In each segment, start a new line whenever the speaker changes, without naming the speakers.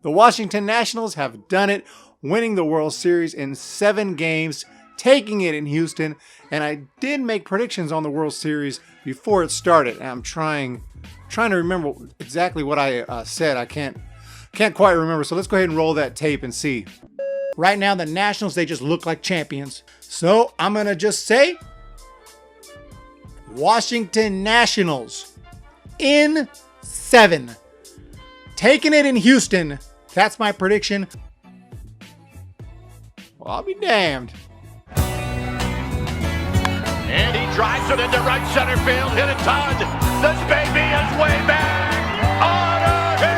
The Washington Nationals have done it, winning the World Series in 7 games, taking it in Houston. And I did make predictions on the World Series before it started. And I'm trying to remember exactly what I said. I can't quite remember. So let's go ahead and roll that tape and see. Right now, the Nationals, they just look like champions. So I'm going to just say Washington Nationals in 7. Taking it in Houston. That's my prediction. Well, I'll be damned.
And he drives it into right center field. Hit it, Todd. This baby is way back. On a here.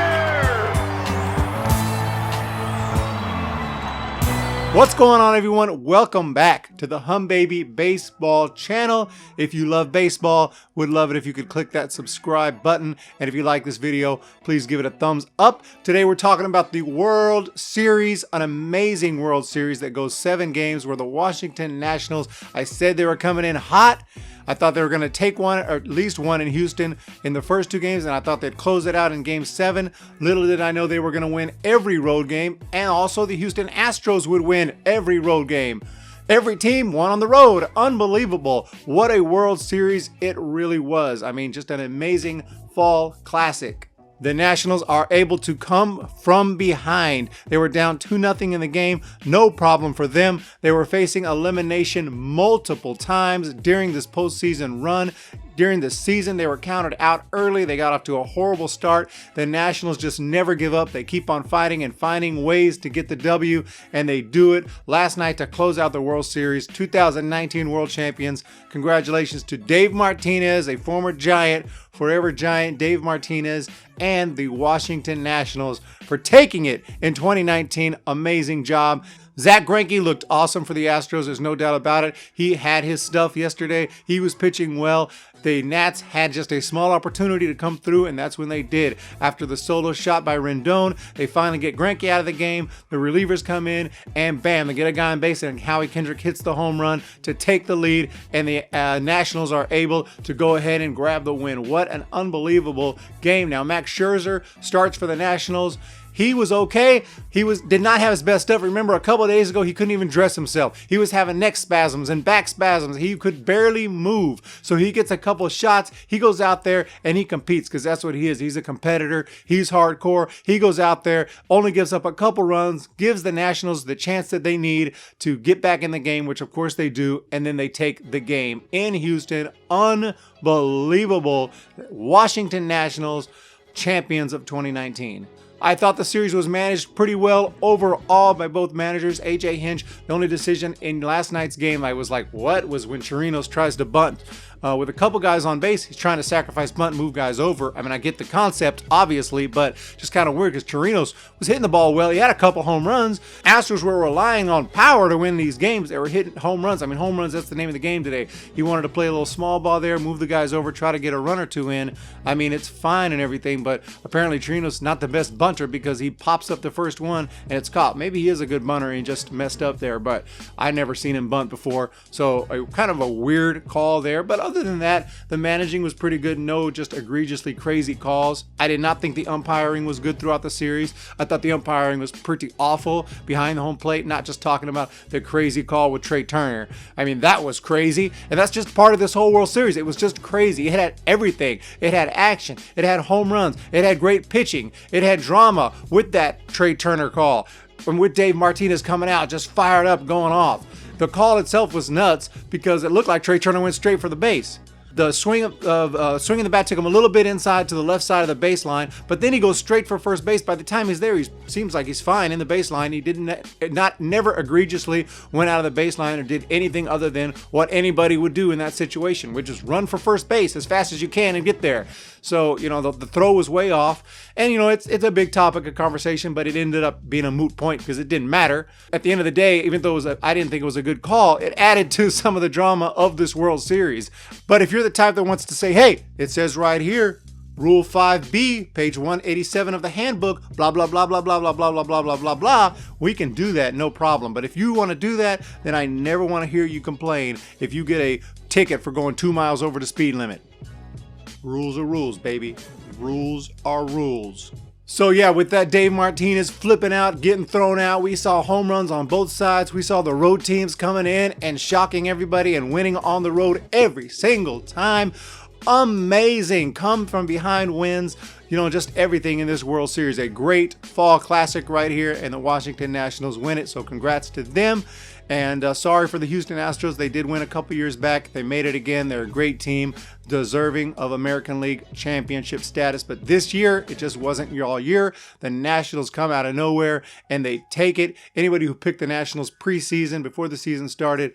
What's going on, everyone? Welcome back to the Hum Baby Baseball channel. If you love baseball, would love it if you could click that subscribe button. And if you like this video, please give it a thumbs up. Today we're talking about the World Series, an amazing World Series that goes 7 games where the Washington Nationals, I said they were coming in hot. I thought they were going to take one, or at least one in Houston in the first 2 games, and I thought they'd close it out in Game 7. Little did I know they were going to win every road game, and also the Houston Astros would win every road game. Every team won on the road. Unbelievable. What a World Series it really was. I mean, just an amazing fall classic. The Nationals are able to come from behind. They were down 2-0 in the game. No problem for them. They were facing elimination multiple times during this postseason run. During the season, they were counted out early. They got off to a horrible start. The Nationals just never give up. They keep on fighting and finding ways to get the W, and they do it last night to close out the World Series. 2019 World Champions. Congratulations to Dave Martinez, a former Giant, forever Giant Dave Martinez, and the Washington Nationals for taking it in 2019. Amazing job. Zach Greinke looked awesome for the Astros. There's no doubt about it. He had his stuff yesterday. He was pitching well. The Nats had just a small opportunity to come through, and that's when they did. After the solo shot by Rendon, they finally get Greinke out of the game. The relievers come in, and bam, they get a guy on base, and Howie Kendrick hits the home run to take the lead, and the Nationals are able to go ahead and grab the win. What an unbelievable game. Now, Max Scherzer starts for the Nationals. He was okay. He did not have his best stuff. Remember, a couple of days ago, he couldn't even dress himself. He was having neck spasms and back spasms. He could barely move. So he gets a couple of shots. He goes out there and he competes because that's what he is. He's a competitor. He's hardcore. He goes out there, only gives up a couple runs, gives the Nationals the chance that they need to get back in the game, which of course they do, and then they take the game in Houston. Unbelievable. Washington Nationals, champions of 2019. I thought the series was managed pretty well overall by both managers. A.J. Hinch, the only decision in last night's game I was like, what, was when Chirinos tries to bunt. With a couple guys on base, he's trying to sacrifice bunt and move guys over. I mean, I get the concept, obviously, but just kind of weird because Chirinos was hitting the ball well. He had a couple home runs. Astros were relying on power to win these games. They were hitting home runs. I mean, home runs, that's the name of the game today. He wanted to play a little small ball there, move the guys over, try to get a run or two in. I mean, it's fine and everything, but apparently Chirinos not the best bunter because he pops up the first one and it's caught. Maybe he is a good bunter and he just messed up there, but I never seen him bunt before. So kind of a weird call there, but other than that, the managing was pretty good. No just egregiously crazy calls. I did not think the umpiring was good throughout the series. I thought the umpiring was pretty awful behind the home plate, not just talking about the crazy call with Trey Turner. I mean, that was crazy, and that's just part of this whole World Series. It was just crazy. It had everything. It had action. It had home runs. It had great pitching. It had drama with that Trey Turner call. And with Dave Martinez coming out, just fired up, going off. The call itself was nuts because it looked like Trey Turner went straight for the base. The swing of the bat took him a little bit inside to the left side of the baseline, but then he goes straight for first base. By the time he's there, he seems like he's fine in the baseline. He never egregiously went out of the baseline or did anything other than what anybody would do in that situation, which is run for first base as fast as you can and get there. So, you know, the throw was way off. And, you know, it's a big topic of conversation, but it ended up being a moot point because it didn't matter. At the end of the day, even though I didn't think it was a good call, it added to some of the drama of this World Series. But if you're the type that wants to say, hey, it says right here, Rule 5B, page 187 of the handbook, blah, blah, blah, blah, blah, blah, blah, blah, blah, blah, blah, blah, we can do that, no problem. But if you want to do that, then I never want to hear you complain if you get a ticket for going 2 miles over the speed limit. Rules are rules, baby. Rules are rules. So yeah, with that Dave Martinez flipping out, getting thrown out, we saw home runs on both sides. We saw the road teams coming in and shocking everybody and winning on the road every single time. Amazing come from behind wins. You know, just everything in this World Series. A great fall classic right here, and the Washington Nationals win it. So congrats to them. And sorry for the Houston Astros. They did win a couple years back. They made it again. They're a great team, deserving of American League championship status. But this year, it just wasn't your year. The Nationals come out of nowhere and they take it. Anybody who picked the Nationals preseason, before the season started,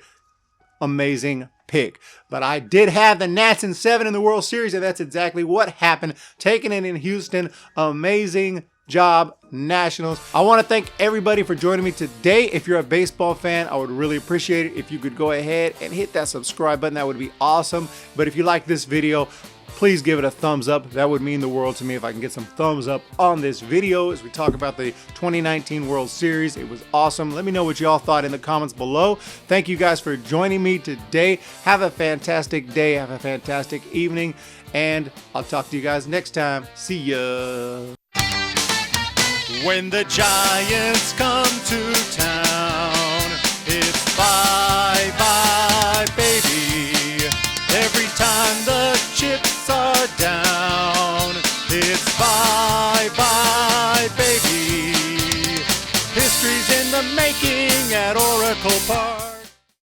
amazing pick. But I did have the Nats in 7 in the World Series, and that's exactly what happened. Taking it in Houston. Amazing job, Nationals. I want to thank everybody for joining me today. If you're a baseball fan, I would really appreciate it if you could go ahead and hit that subscribe button. That would be awesome. But if you like this video, please give it a thumbs up. That would mean the world to me if I can get some thumbs up on this video as we talk about the 2019 World Series. It was awesome. Let me know what y'all thought in the comments below. Thank you guys for joining me today. Have a fantastic day. Have a fantastic evening. And I'll talk to you guys next time. See ya. When the Giants come to